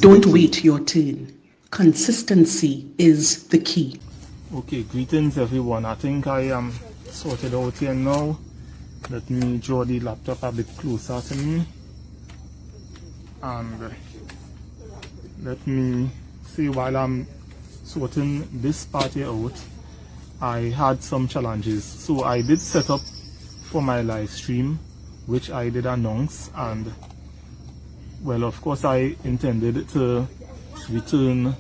Don't wait your turn. Consistency is the key. Okay, greetings everyone. I think I am sorted out here now. Let me draw the laptop a bit closer to me. And let me see, while I'm sorting this part here out, I had some challenges. So I did set up for my live stream, which I did announce, and well, of course, I intended to return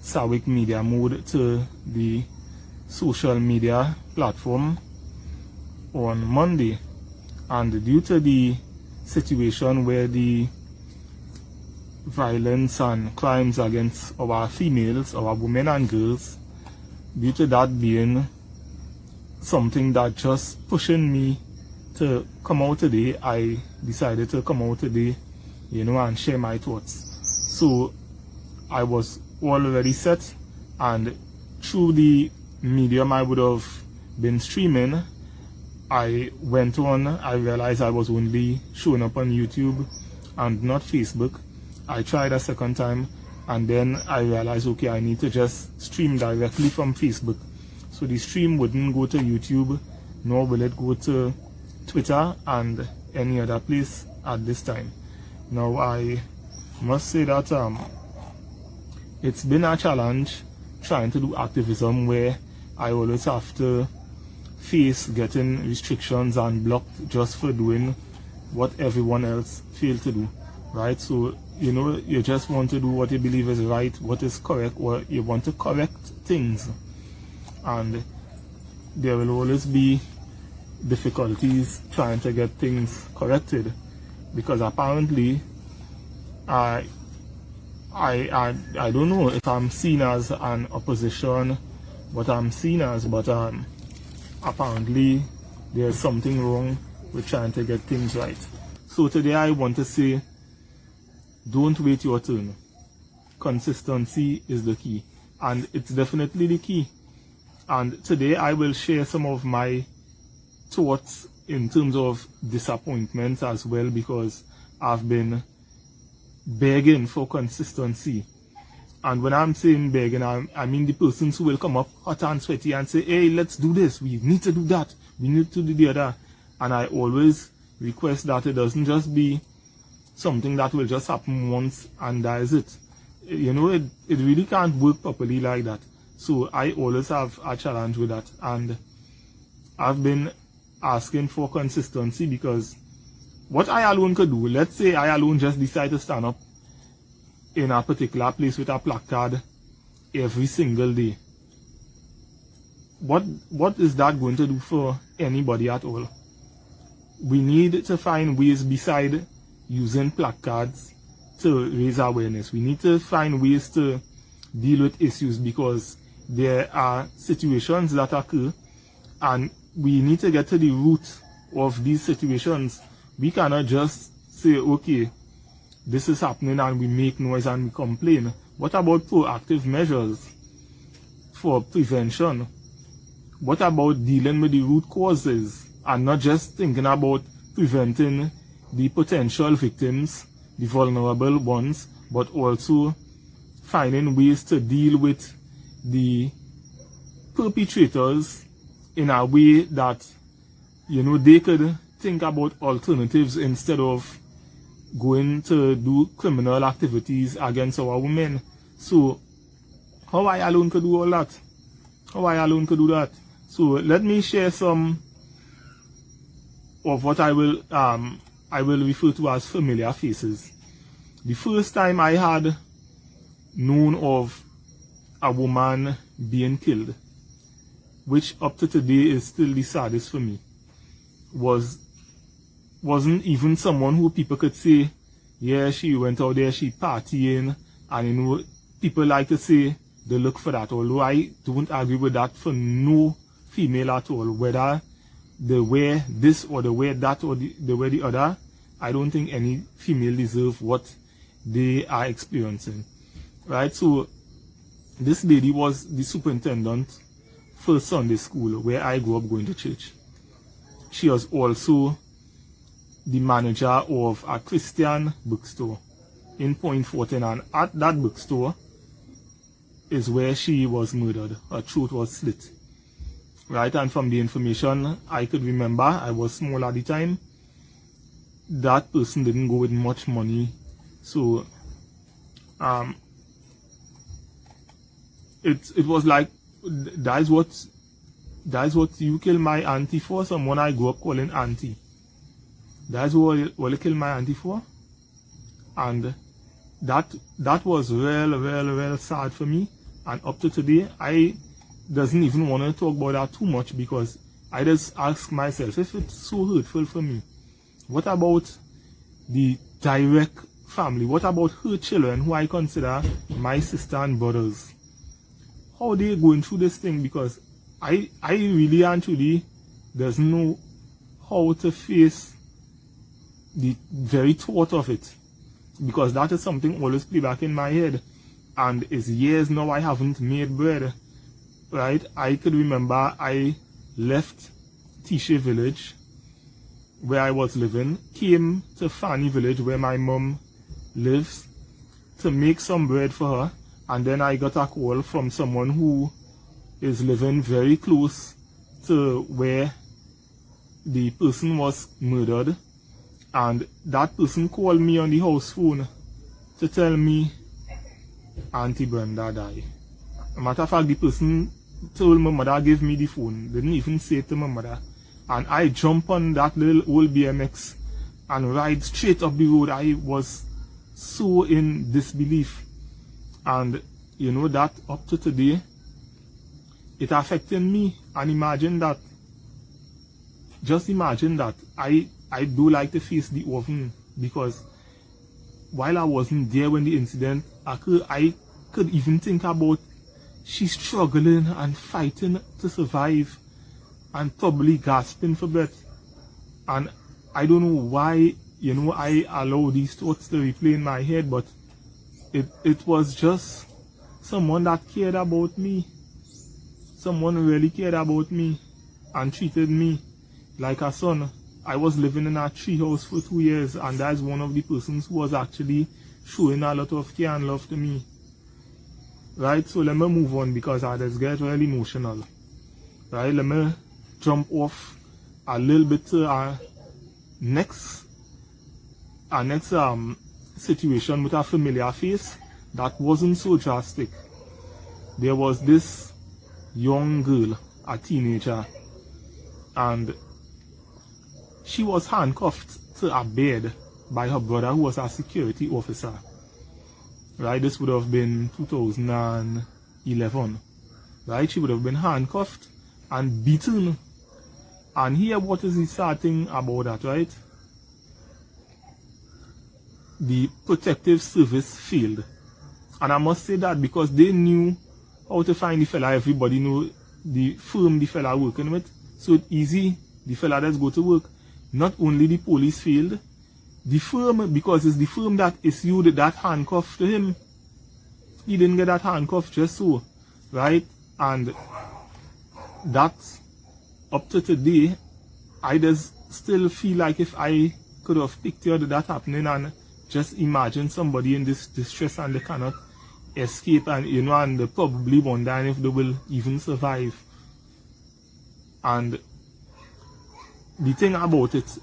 SAWIC Media Mode to the social media platform on Monday. And due to the situation where the violence and crimes against our females, our women and girls, due to that being something that just pushing me to come out today, I decided to come out today, and share my thoughts. So I was already set, and through the medium I would have been streaming, I went on, I realized I was only showing up on YouTube and not Facebook. I tried a second time, and then I realized, okay, I need to just stream directly from Facebook. So the stream wouldn't go to YouTube, nor will it go to Twitter and any other place at this time. Now, I must say that it's been a challenge trying to do activism where I always have to face getting restrictions and blocked just for doing what everyone else failed to do, right? So, you just want to do what you believe is right, what is correct, or you want to correct things. And there will always be difficulties trying to get things corrected, because apparently I don't know if I'm seen as an opposition, what I'm seen as, but apparently there's something wrong with trying to get things right. So today I want to say, don't wait your turn. Consistency is the key, and it's definitely the key. And today I will share some of my thoughts in terms of disappointments as well, because I've been begging for consistency. And when I'm saying begging, I mean the persons who will come up hot and sweaty and say, hey, let's do this, we need to do that, we need to do the other. And I always request that it doesn't just be something that will just happen once and that is it. It really can't work properly like that. So I always have a challenge with that. And I've been asking for consistency, because what I alone could do, let's say I alone just decide to stand up in a particular place with a placard every single day. What is that going to do for anybody at all? We need to find ways beside using placards to raise awareness. We need to find ways to deal with issues, because there are situations that occur and we need to get to the root of these situations. We cannot just say, okay, this is happening and we make noise and we complain. What about proactive measures for prevention? What about dealing with the root causes and not just thinking about preventing the potential victims, the vulnerable ones, but also finding ways to deal with the perpetrators in a way that, they could think about alternatives instead of going to do criminal activities against our women. So how I alone could do all that? How I alone could do that? So let me share some of what I will refer to as familiar faces. The first time I had known of a woman being killed, which up to today is still the saddest for me, wasn't even someone who people could say, yeah, she went out there, she partying, and people like to say they look for that, although I don't agree with that for no female at all. Whether they wear this or they wear that or they wear the other, I don't think any female deserve what they are experiencing, right? So this lady was the superintendent for Sunday school where I grew up going to church. She was also the manager of a Christian bookstore. in Point Fortin, and at that bookstore is where she was murdered. Her throat was slit. Right, and from the information I could remember, I was small at the time, that person didn't go with much money. So it was like, that's what you kill my auntie for, someone I grew up calling auntie. That's what you kill my auntie for. And that was real sad for me. And up to today, I doesn't even want to talk about that too much, because I just ask myself, if it's so hurtful for me, what about the direct family? What about her children, who I consider my sister and brothers? How are they going through this thing? Because I really and truly doesn't know how to face the very thought of it, because that is something always play back in my head, and it's years now I haven't made bread. Right, I could remember I left Tisha village where I was living, came to Fanny village where my mom lives, to make some bread for her, and then I got a call from someone who is living very close to where the person was murdered, and that person called me on the house phone to tell me Auntie Brenda died. As a matter of fact, the person told my mother, give me the phone, didn't even say it to my mother, and I jump on that little old BMX and ride straight up the road. I was so in disbelief, and you know that up to today it affected me. And just imagine that I do like to face the oven, because while I wasn't there when the incident occurred, I could even think about she's struggling and fighting to survive and probably gasping for breath. And I don't know why, you know, I allow these thoughts to replay in my head, but it was just someone that cared about me. Someone really cared about me and treated me like a son. I was living in a tree house for 2 years, and that's one of the persons who was actually showing a lot of care and love to me. Right, so let me move on, because I just get really emotional. Right, let me jump off a little bit to our next situation with a familiar face that wasn't so drastic. There was this young girl, a teenager, and she was handcuffed to a bed by her brother, who was a security officer. Right, this would have been 2011. Right, she would have been handcuffed and beaten. And here, what is the sad thing about that, right? The protective service failed. And I must say that because they knew how to find the fella. Everybody knew the firm the fella working with, so it's easy, the fella that's go to work. Not only the police failed, the firm, because it's the firm that issued that handcuff to him. He didn't get that handcuff just so, right? And that's up to today. I just still feel like if I could have pictured that happening and just imagine somebody in this distress and they cannot escape, and you know, and they probably wondering if they will even survive. And the thing about it,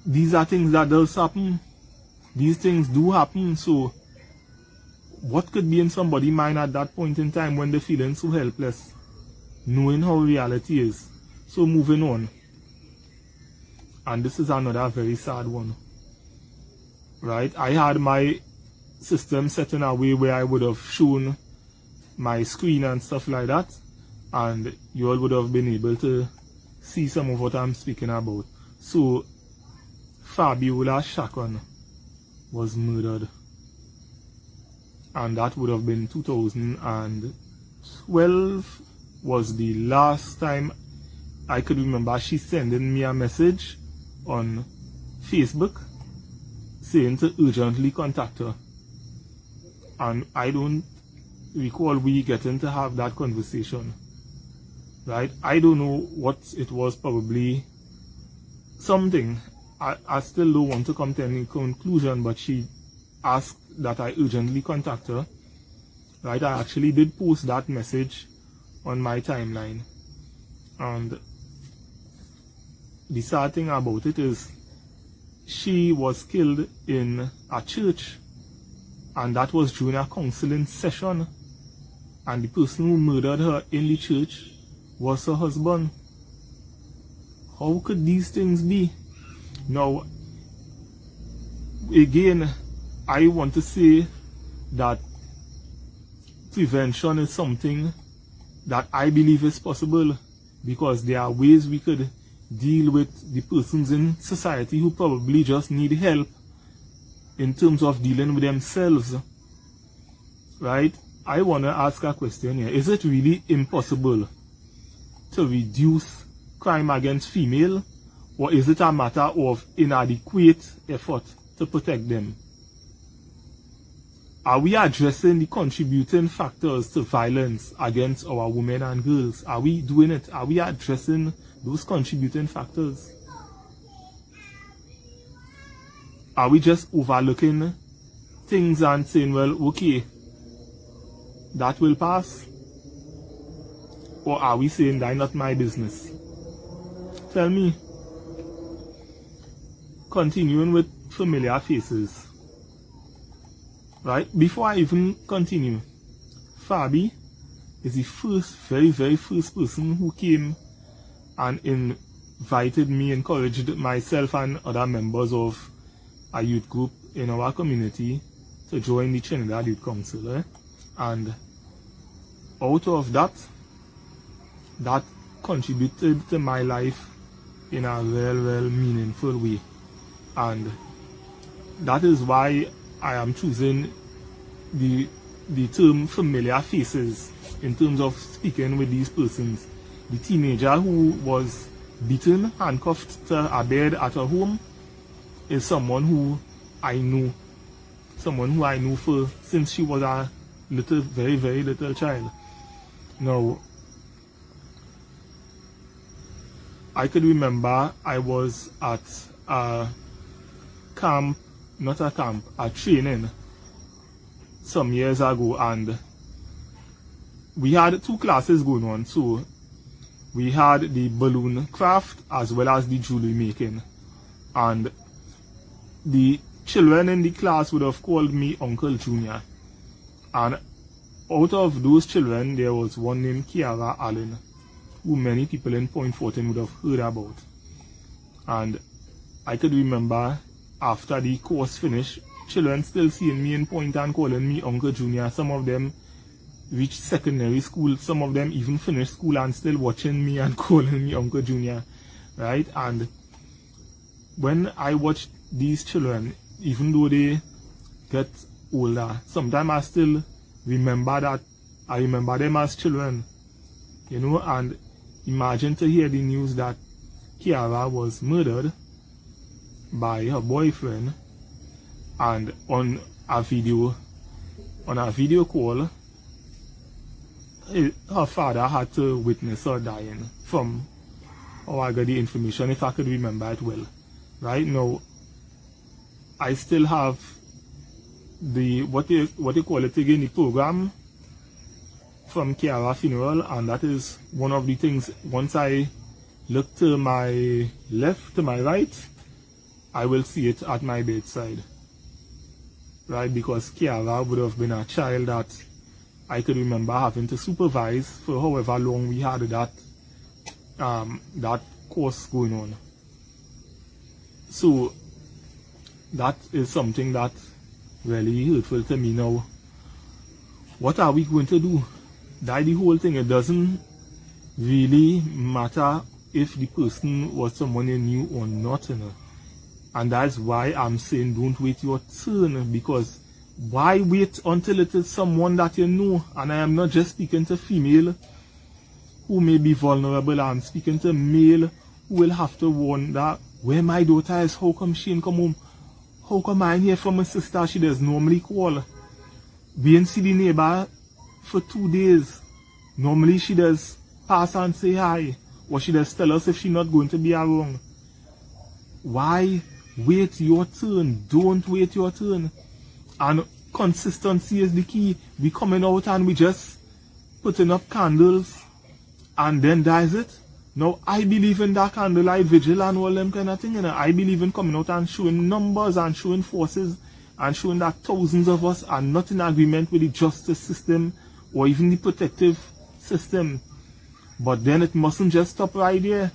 these are things that does happen. These things do happen. So what could be in somebody's mind at that point in time when they're feeling so helpless, knowing how reality is? So moving on. And this is another very sad one. Right? I had my system set in a way where I would have shown my screen and stuff like that, and you all would have been able to see some of what I'm speaking about. So Fabiola Chacon was murdered, and that would have been 2012 was the last time I could remember she sending me a message on Facebook saying to urgently contact her. And I don't recall we getting to have that conversation. Right? I don't know what it was, probably something. I still don't want to come to any conclusion, but she asked that I urgently contact her. Right, I actually did post that message on my timeline. And the sad thing about it is she was killed in a church, and that was during a counseling session, and the person who murdered her in the church was her husband. How could these things be? Now, again, I want to say that prevention is something that I believe is possible, because there are ways we could deal with the persons in society who probably just need help in terms of dealing with themselves. Right? I want to ask a question here. Is it really impossible to reduce crime against female, or is it a matter of inadequate effort to protect them? Are we addressing the contributing factors to violence against our women and girls? Are we doing it? Are we addressing those contributing factors? Are we just overlooking things and saying, well, okay, that will pass? Or are we saying, that's not my business? Tell me. Continuing with familiar faces. Right? Before I even continue, Fabi is the very first person who came and invited me, encouraged myself and other members of a youth group in our community to join the Trinidad Youth Council. And out of that contributed to my life in a real meaningful way. And that is why I am choosing the term familiar faces in terms of speaking with these persons. The teenager who was beaten, handcuffed to a bed at her home, is someone who I know. Someone who I know since she was a very little child. Now, I could remember I was at a camp, a training some years ago, and we had two classes going on. So we had the balloon craft as well as the jewelry making, and the children in the class would have called me Uncle Junior. And out of those children, there was one named Kiara Allen, who many people in Point Fortin would have heard about. And I could remember after the course finished, children still seeing me in Point and calling me Uncle Junior. Some of them reached secondary school, some of them even finished school and still watching me and calling me Uncle Junior. Right? And when I watch these children, even though they get older, sometimes I still remember that I remember them as children, you know. And imagine to hear the news that Kiara was murdered by her boyfriend, and on a video call, her father had to witness her dying, from how I got the information, if I could remember it well. Right now, I still have the what you call it again, the program from Kiara funeral, and that is one of the things. Once I look to my left, to my right, I will see it at my bedside. Right, because Kiara would have been a child that I could remember having to supervise for however long we had that course going on. So that is something that really hurtful to me. Now, what are we going to do? That the whole thing, it doesn't really matter if the person was someone you knew or not, you know. And that's why I'm saying don't wait your turn, because why wait until it is someone that you know? And I am not just speaking to female who may be vulnerable, I'm speaking to male who will have to wonder where my daughter is, how come she ain't come home? How come I hear from my sister she does normally call? We ain't see the neighbor for 2 days. Normally she does pass and say hi, or she does tell us if she's not going to be around. Why wait your turn? Don't wait your turn. And consistency is the key. We coming out and we just putting up candles and then that's it. Now, I believe in that candlelight vigil and all them kind of thing. I believe in coming out and showing numbers and showing forces and showing that thousands of us are not in agreement with the justice system or even the protective system. But then it mustn't just stop right there.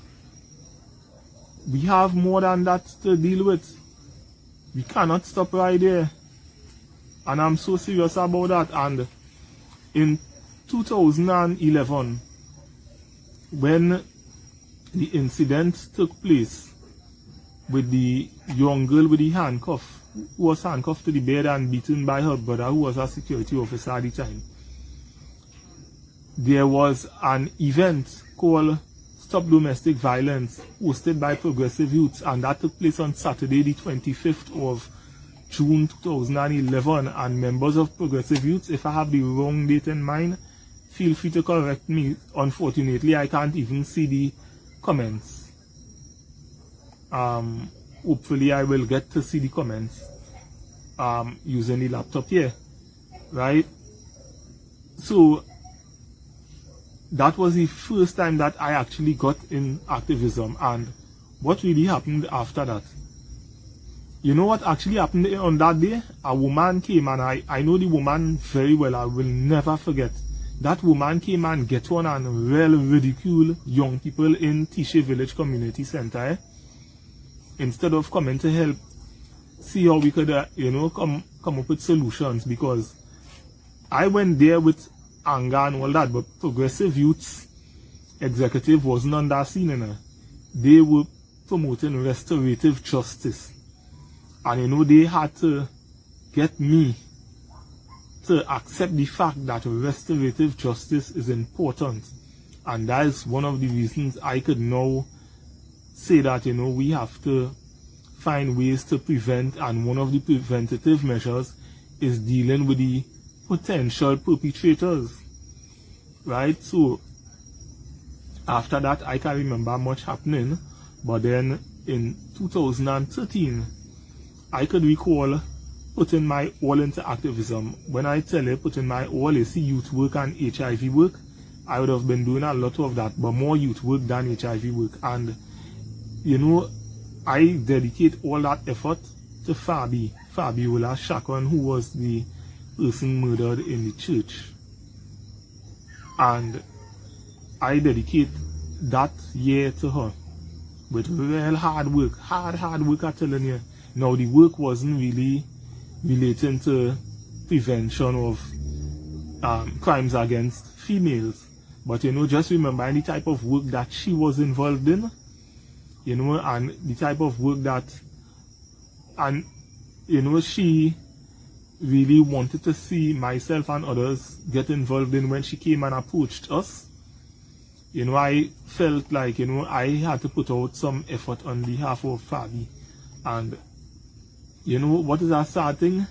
We have more than that to deal with. We cannot stop right there. And I'm so serious about that. And in 2011, when the incident took place with the young girl with the handcuff, who was handcuffed to the bed and beaten by her brother, who was a security officer at the time, there was an event called Stop Domestic Violence hosted by Progressive Youths, and that took place on Saturday the 25th of June 2011. And members of Progressive Youths, if I have the wrong date in mind, feel free to correct me. Unfortunately, I can't even see the comments. Hopefully I will get to see the comments using the laptop here, right? So that was the first time that I actually got in activism. And what really happened after that? You know what actually happened on that day? A woman came, and I know the woman very well. I will never forget. That woman came and get on and ridicule young people in Tishe Village Community Center. Instead of coming to help, see how we could, come up with solutions. Because I went there with anger and all that, but Progressive Youths executive wasn't on that scene. They were promoting restorative justice. And they had to get me to accept the fact that restorative justice is important. And that is one of the reasons I could now say that, we have to find ways to prevent, and one of the preventative measures is dealing with the potential perpetrators. Right? So, after that, I can't remember much happening, but then in 2013, I could recall putting my all into activism. When I tell you putting my all, is youth work and HIV work. I would have been doing a lot of that, but more youth work than HIV work. And, I dedicate all that effort to Fabiola Shakon, who was the person murdered in the church. And I dedicate that year to her with real hard work, hard work, I'm telling you. Now, the work wasn't really relating to prevention of crimes against females, but just remember any type of work that she was involved in, and the type of work that, she really wanted to see myself and others get involved in. When she came and approached us, I felt like, I had to put out some effort on behalf of Fabi. And what is that sad thing?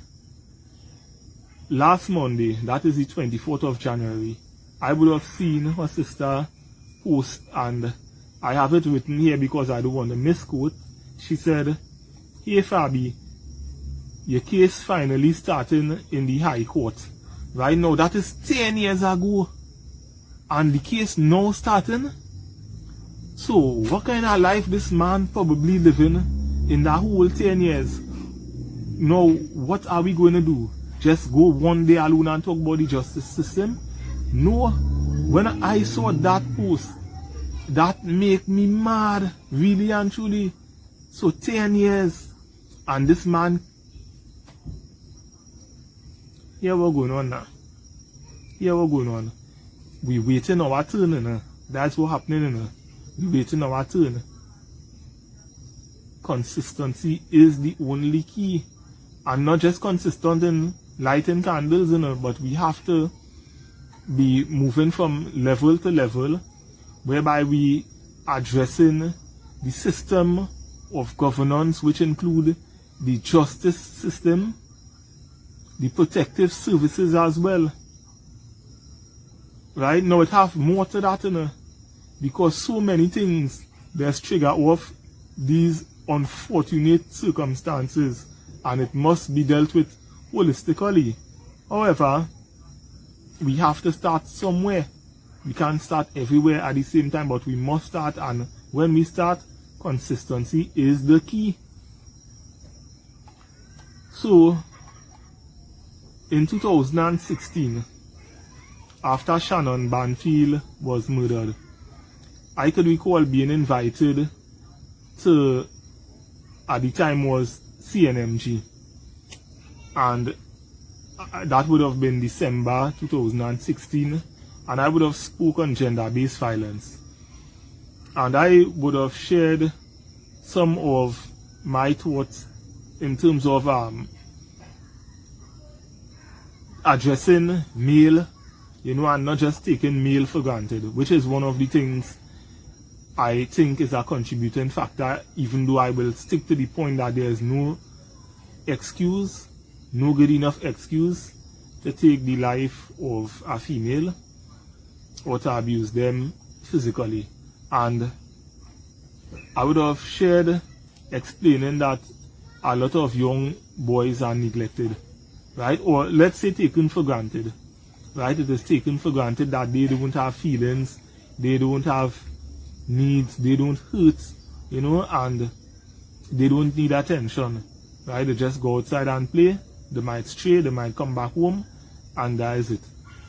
Last Monday, that is the 24th of January, I would have seen her sister post, and I have it written here because I don't want to misquote. She said, "Hey Fabi, your case finally starting in the High Court." Right now, that is 10 years ago. And the case now starting? So, what kind of life this man probably living in that whole 10 years? Now, what are we going to do? Just go one day alone and talk about the justice system? No. When I saw that post, that made me mad, really and truly. So 10 years, and this man, here we're going on now. Here we're going on. We waiting our turn, That's what happening, We waiting our turn. Consistency is the only key. And not just consistent in lighting candles, but we have to be moving from level to level, whereby we addressing the system of governance, which include the justice system, the protective services as well. Right now, it have more to that, because so many things there's trigger off these unfortunate circumstances, and it must be dealt with holistically. However, we have to start somewhere. We can't start everywhere at the same time, but we must start, and when we start, consistency is the key. So, in 2016, after Shannon Banfield was murdered, I could recall being invited to, at the time was CNMG, and that would have been December 2016, and I would have spoken on gender-based violence, and I would have shared some of my thoughts in terms of addressing male, and not just taking male for granted, which is one of the things I think is a contributing factor, even though I will stick to the point that there is no excuse, no good enough excuse to take the life of a female or to abuse them physically. And I would have shared explaining that a lot of young boys are neglected, right? Or let's say taken for granted, right? It is taken for granted that they don't have feelings, they don't have needs, they don't hurt, and they don't need attention, right? They just go outside and play, they might stray, they might come back home, and that is it,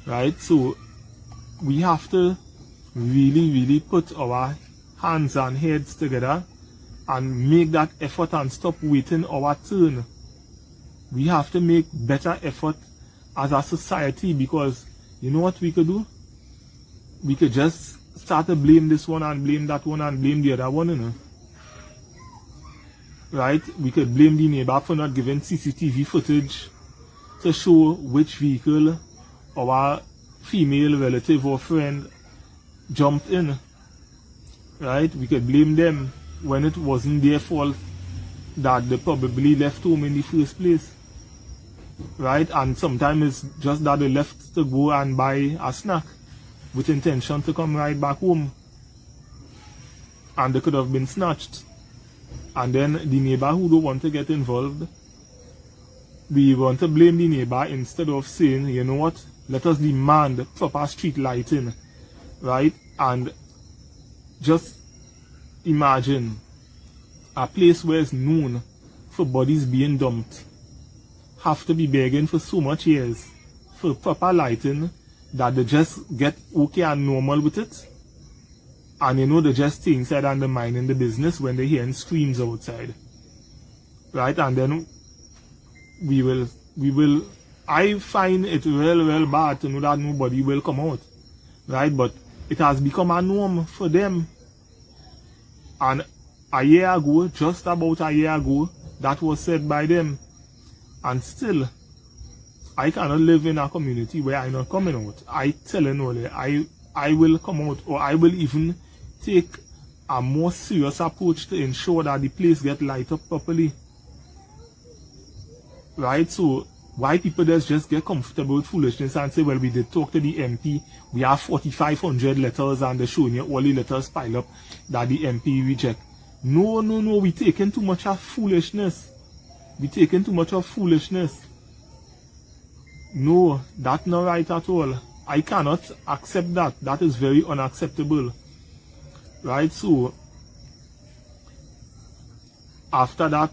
right? So we have to really put our hands and heads together and make that effort and stop waiting our turn. We have to make better effort as a society, because you know what we could do? We could just start to blame this one and blame that one and blame the other one, right? We could blame the neighbor for not giving CCTV footage to show which vehicle our female relative or friend jumped in, right? We could blame them when it wasn't their fault that they probably left home in the first place, right? And sometimes it's just that they left to go and buy a snack with intention to come right back home, and they could have been snatched. And then the neighbor who don't want to get involved, we want to blame the neighbor instead of saying, you know what, let us demand proper street lighting, right? And just imagine a place where it's known for bodies being dumped have to be begging for so much years for proper lighting that they just get okay and normal with it, and they just stay inside and they're minding the business when they're hearing screams outside, right? And then we will I find it real bad to know that nobody will come out, right? But it has become a norm for them. And a year ago, just about a year ago, that was said by them. And still, I cannot live in a community where I'm not coming out. I tell you, I will come out, or I will even take a more serious approach to ensure that the place get light up properly, right? So why people just get comfortable with foolishness and say, well, we did talk to the MP, we have 4,500 letters and they're showing you all the letters pile up that the MP reject. No, we taking too much of foolishness. We taking too much of foolishness. No, that's not right at all. I cannot accept that. That is very unacceptable, right? So after that,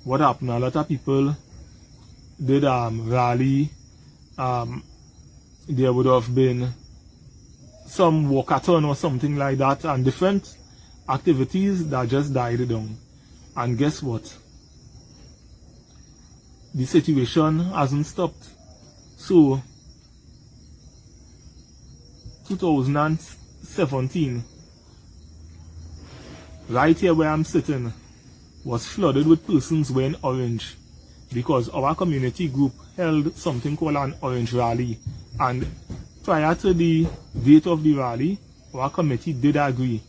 what happened? A lot of people did rally. There would have been some walkathon or something like that, and different activities that just died down. And guess what? The situation hasn't stopped. So 2017, right here where I'm sitting, was flooded with persons wearing orange, because our community group held something called an orange rally, and prior to the date of the rally, our committee did agree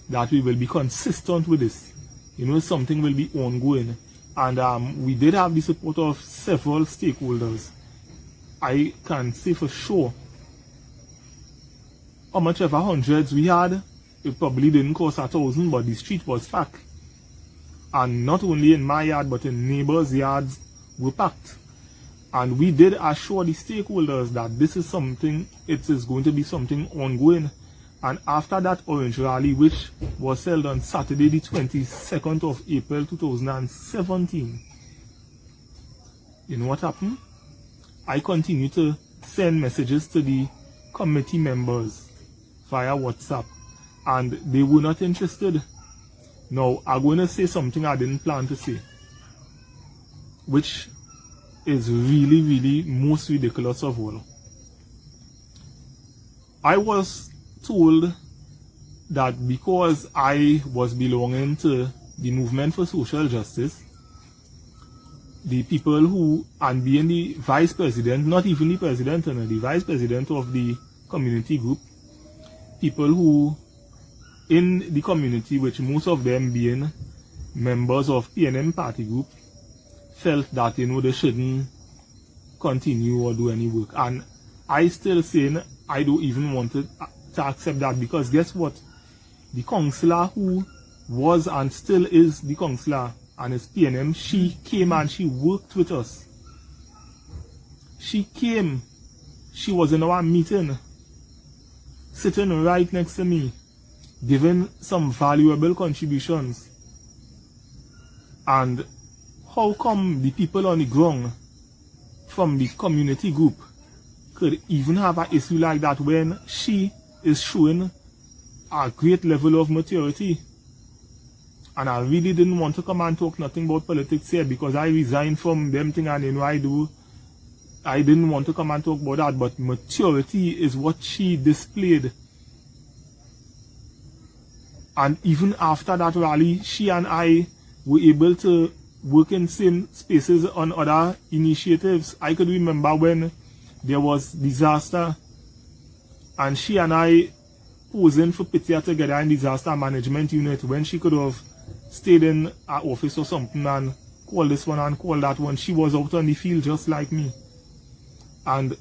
that we will be consistent with this. Something will be ongoing, and we did have the support of several stakeholders. I can say for sure, how much ever hundreds we had, it probably didn't cost 1,000, but the street was packed. And not only in my yard, but in neighbors' yards were packed. And we did assure the stakeholders that this is something, it is going to be something ongoing. And after that Orange Rally, which was held on Saturday the 22nd of April 2017, you know what happened? I continued to send messages to the committee members via WhatsApp, and they were not interested. Now, I'm going to say something I didn't plan to say, which is really, really most ridiculous of all. I was told that because I was belonging to the movement for social justice, the people who, and being the vice president, not even the president, the vice president of the community group, people who in the community, which most of them being members of PNM party group, felt that they shouldn't continue or do any work. And I still saying I don't even want to accept that, because guess what? The councillor who was and still is the councillor and is PNM, she came and she worked with us. She came, she was in our meeting, sitting right next to me, giving some valuable contributions. And how come the people on the ground from the community group could even have an issue like that when she is showing a great level of maturity? And I really didn't want to come and talk nothing about politics here, because I resigned from them thing and I didn't want to come and talk about that, but maturity is what she displayed. And even after that rally, she and I were able to work in same spaces on other initiatives. I could remember when there was disaster, and she and I posing for Pitya together in disaster management unit, when she could have stayed in her office or something and call this one and call that one. She was out on the field just like me. And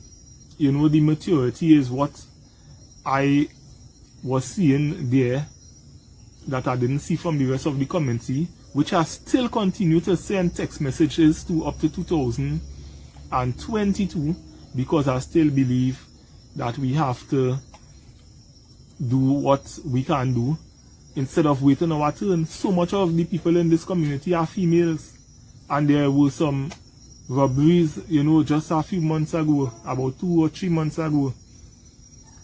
the maturity is what I was seeing there that I didn't see from the rest of the community, which I still continue to send text messages to up to 2022, because I still believe that we have to do what we can do instead of waiting our turn. So much of the people in this community are females, and there were some robberies, just a few months ago, about 2 or 3 months ago,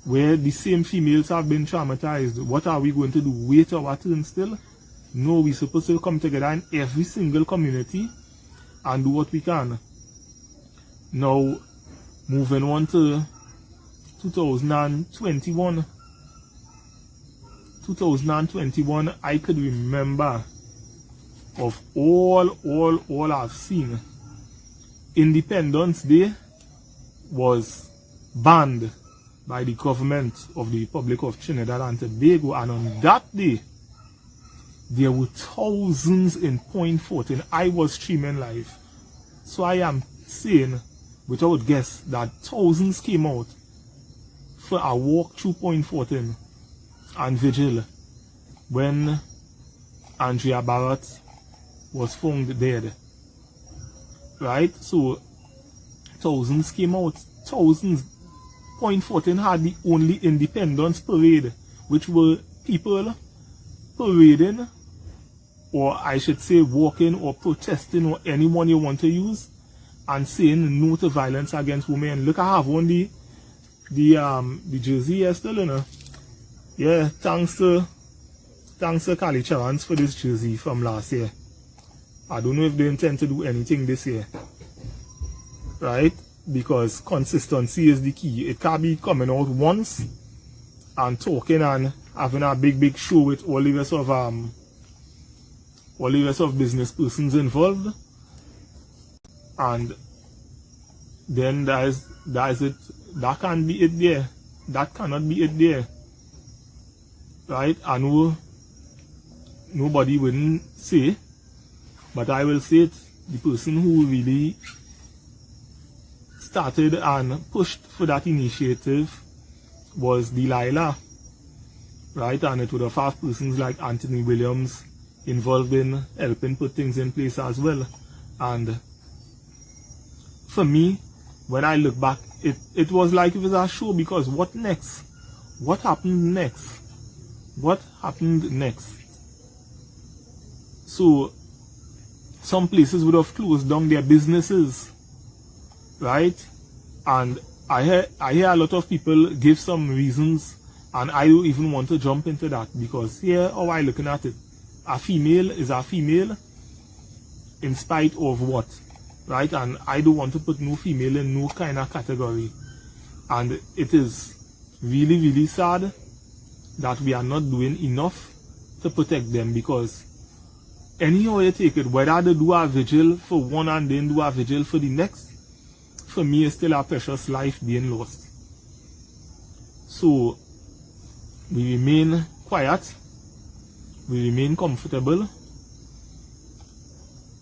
where the same females have been traumatized. What are we going to do? Wait our turn still? No, we're supposed to come together in every single community and do what we can. Now, moving on to 2021. 2021, I could remember of all I've seen. Independence Day was banned by the government of the Republic of Trinidad and Tobago, and on that day, there were thousands in Point Fortin. I was streaming live, so I am saying, without guess, that thousands came out for a walk through Point Fortin and vigil when Andrea Barrett was found dead. Right? So thousands came out. Thousands. Point Fortin had the only independence parade, which were people parading, or I should say walking or protesting, or anyone you want to use, and saying no to violence against women. Look, I have only the jersey here still, Yeah, thanks to Cali Charance for this jersey from last year. I don't know if they intend to do anything this year. Right? Because consistency is the key. It can't be coming out once and talking and having a big show with all the rest of business persons involved, and then that is it. That can't be it there. That cannot be it there. Right? I know nobody wouldn't say, but I will say it. The person who really started and pushed for that initiative was Delilah, right? And it would have had persons like Anthony Williams involved in helping put things in place as well. And for me, when I look back, it was like it was a show, because what next? What happened next? What happened next? So, some places would have closed down their businesses, right? And I hear a lot of people give some reasons, and I don't even want to jump into that, because here, how I looking at it, a female is a female in spite of what, right? And I don't want to put no female in no kind of category. And it is really, really sad that we are not doing enough to protect them, because anyhow you take it, whether they do a vigil for one and then do a vigil for the next, for me it's still a precious life being lost. So we remain quiet, we remain comfortable.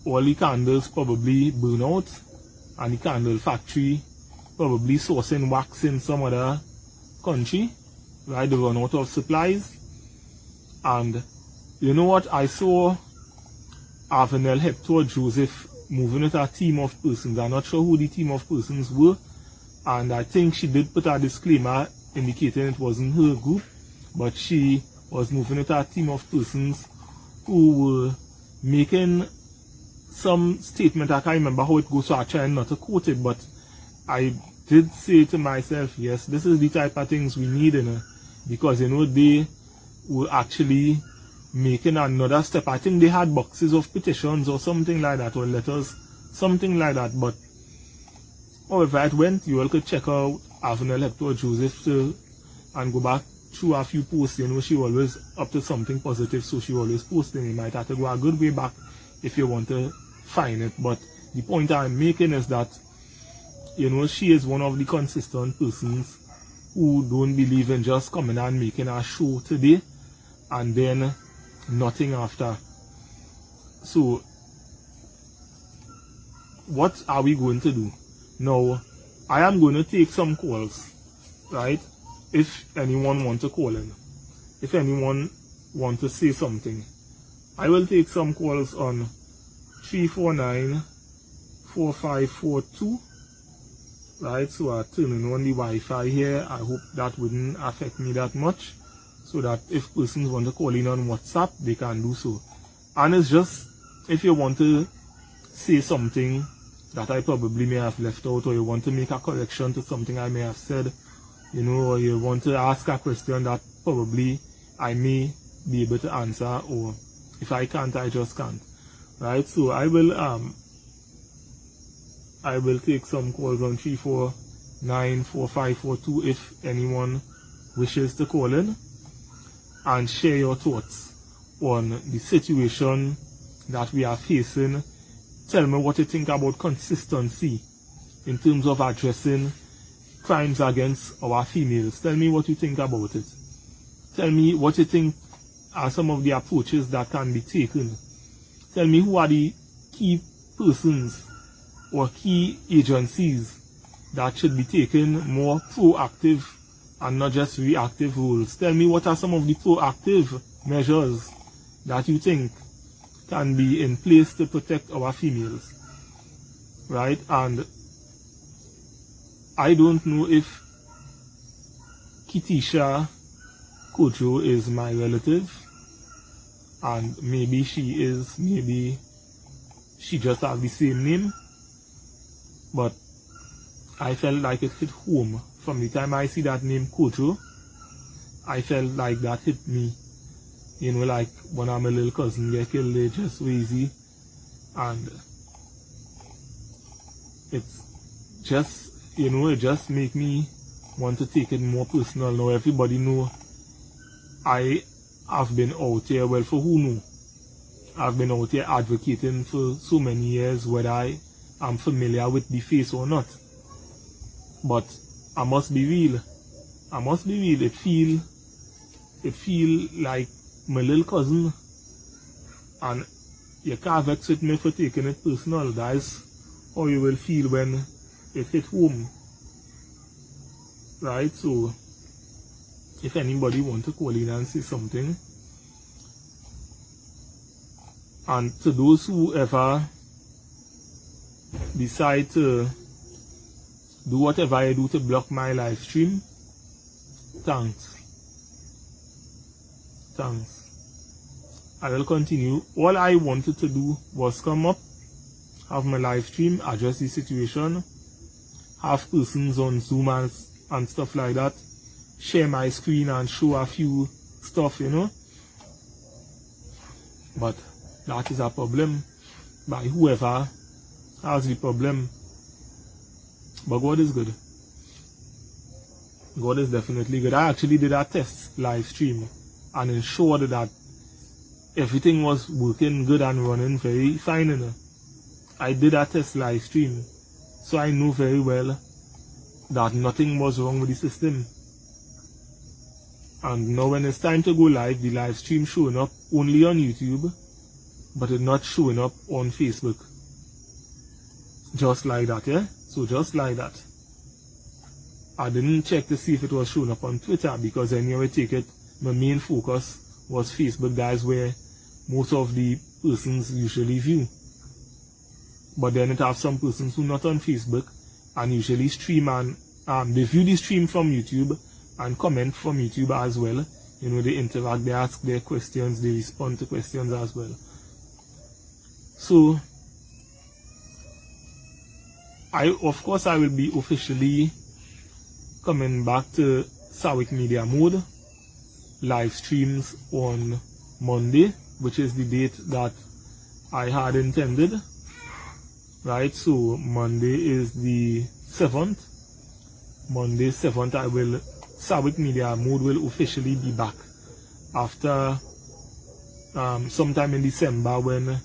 All the candles probably burn out, and the candle factory probably sourcing wax in some other country, right? They run out of supplies. And you know what? I saw Avenel Hector Joseph moving with a team of persons. I'm not sure who the team of persons were, and I think she did put a disclaimer indicating it wasn't her group, but she was moving with a team of persons who were making some statement. I can't remember how it goes, so I try not to quote it, but I did say to myself, yes, this is the type of things we need, because they were actually making another step. I think they had boxes of petitions or something like that, or letters, something like that. But however it went, you all could check out Avenel Hector Joseph and go back through a few posts. She always up to something positive, so she always posting. You might have to go a good way back if you want to find it. But the point I'm making is that she is one of the consistent persons who don't believe in just coming and making a show today and then nothing after. So what are we going to do? Now, I am going to take some calls, right? If anyone wants to call in, if anyone wants to say something, I will take some calls on 349-4542. Right, so I'm turning on the Wi-Fi here. I hope that wouldn't affect me that much, so that if persons want to call in on WhatsApp, they can do so. And it's just, if you want to say something that I probably may have left out, or you want to make a correction to something I may have said, or you want to ask a question that probably I may be able to answer, or if I can't, I just can't. Right, so I will take some calls on 349-4542 if anyone wishes to call in and share your thoughts on the situation that we are facing. Tell me what you think about consistency in terms of addressing crimes against our females. Tell me what you think about it. Tell me what you think are some of the approaches that can be taken. Tell me who are the key persons or key agencies that should be taking more proactive and not just reactive roles. Tell me what are some of the proactive measures that you think can be in place to protect our females, right? And I don't know if Kitisha Kojo is my relative, and maybe she is, maybe she just have the same name. But I felt like it hit home. From the time I see that name Kojo, I felt like that hit me. Like when my little cousin get killed, they just so easy. And it's just, it just make me want to take it more personal. Now everybody know I have been out here, well, for who know, I've been out here advocating for so many years, whether I'm familiar with the face or not. But I must be real. It feel like my little cousin, and you can't vex with me for taking it personal. That's how you will feel when it hit home. Right? So if anybody want to call in and say something, and to those who ever decide to do whatever I do to block my live stream, thanks. I will continue. All I wanted to do was come up, have my live stream, address the situation, have persons on Zoom and stuff like that, share my screen and show a few stuff, you know. But that is a problem by whoever has the problem. But God is good. God is definitely good. I actually did a test live stream and ensured that everything was working good and running very fine, you know. I did a test live stream, so I know very well that nothing was wrong with the system. And now when it's time to go live, the live stream showing up only on YouTube, but it's not showing up on Facebook. Just like that, yeah? So just like that. I didn't check to see if it was showing up on Twitter, because anyway, take it, my main focus was Facebook. That's where most of the persons usually view. But then it have some persons who not on Facebook and usually stream, and they view the stream from YouTube and comment from YouTube as well. You know, they interact, they ask their questions, they respond to questions as well. So of course I will be officially coming back to Sawick Media Mode live streams on Monday, which is the date that I had intended. Right, so Monday is the 7th. Monday 7th, Sawick Media Mode will officially be back after sometime in December, when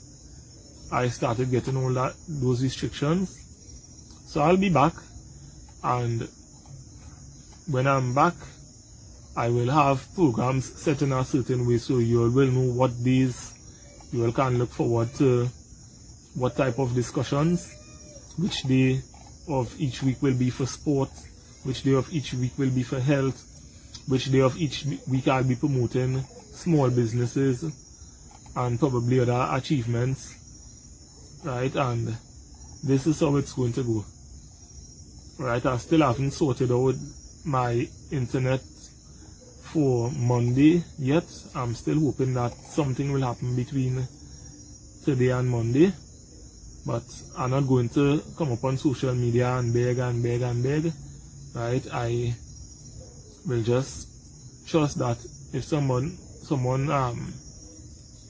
I started getting all those restrictions. So I'll be back, and when I'm back, I will have programs set in a certain way, so you all will know what days you all can look forward to, what type of discussions, which day of each week will be for sport, which day of each week will be for health, which day of each week I'll be promoting small businesses and probably other achievements, right? And this is how it's going to go. Right, I still haven't sorted out my internet for Monday yet. I'm still hoping that something will happen between today and Monday. But I'm not going to come up on social media and beg and beg and beg. Right, I will just trust that if someone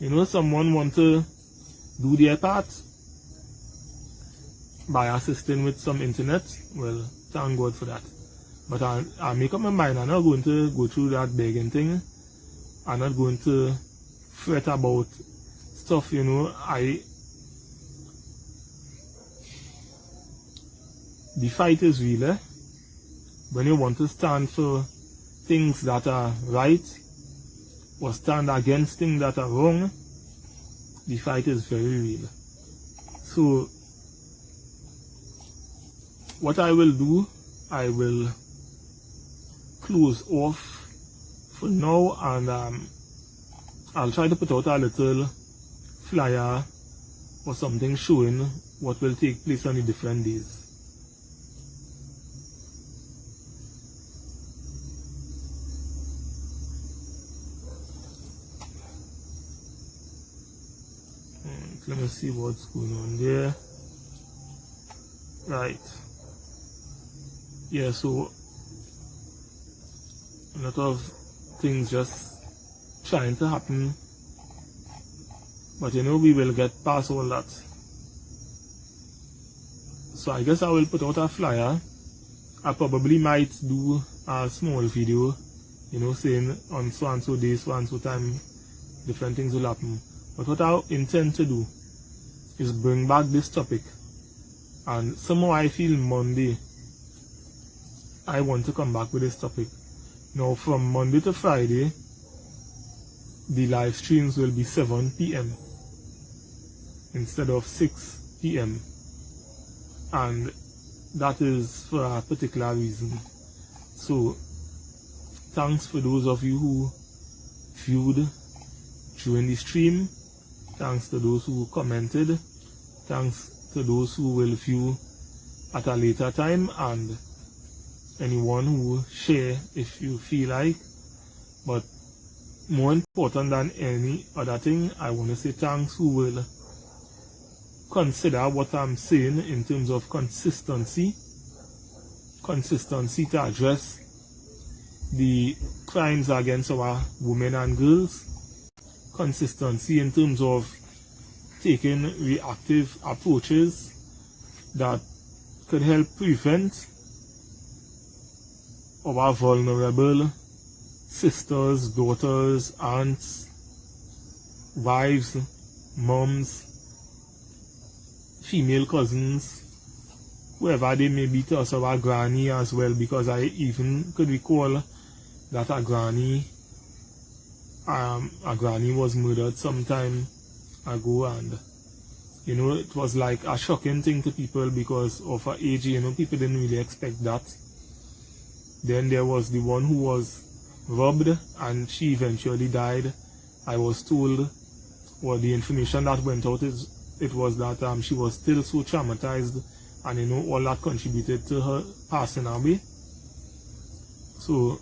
want to do their part by assisting with some internet, well, thank God for that. But I make up my mind, I'm not going to go through that begging thing. I'm not going to fret about stuff, you know. The fight is real, eh? When you want to stand for things that are right or stand against things that are wrong, the fight is very real. So what I will do, I will close off for now, and I'll try to put out a little flyer or something showing what will take place on the different days. Let me see what's going on there. Right. Yeah, so a lot of things just trying to happen, but you know, we will get past all that. So I guess I will put out a flyer. I probably might do a small video, you know, saying on so and so day, so and so time, different things will happen. But what I intend to do is bring back this topic, and somehow I feel Monday I want to come back with this topic. Now from Monday to Friday, the live streams will be 7 p.m. instead of 6 p.m. and that is for a particular reason. So thanks for those of you who viewed during the stream. Thanks to those who commented. Thanks to those who will view at a later time, and anyone who share if you feel like. But more important than any other thing, I want to say thanks who will consider what I'm saying in terms of consistency to address the crimes against our women and girls, consistency in terms of taking reactive approaches that could help prevent our vulnerable sisters, daughters, aunts, wives, moms, female cousins, whoever they may be to us, our granny as well, because I even could recall that a granny was murdered some time ago, and it was like a shocking thing to people because of her age. People didn't really expect that. Then there was the one who was robbed and she eventually died. I was told, or the information that went out was that she was still so traumatized, and all that contributed to her passing away. So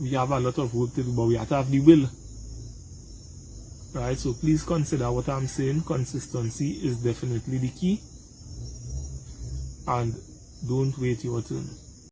we have a lot of work to do, but we have to have the will. Right, so please consider what I'm saying. Consistency is definitely the key, and don't wait your turn.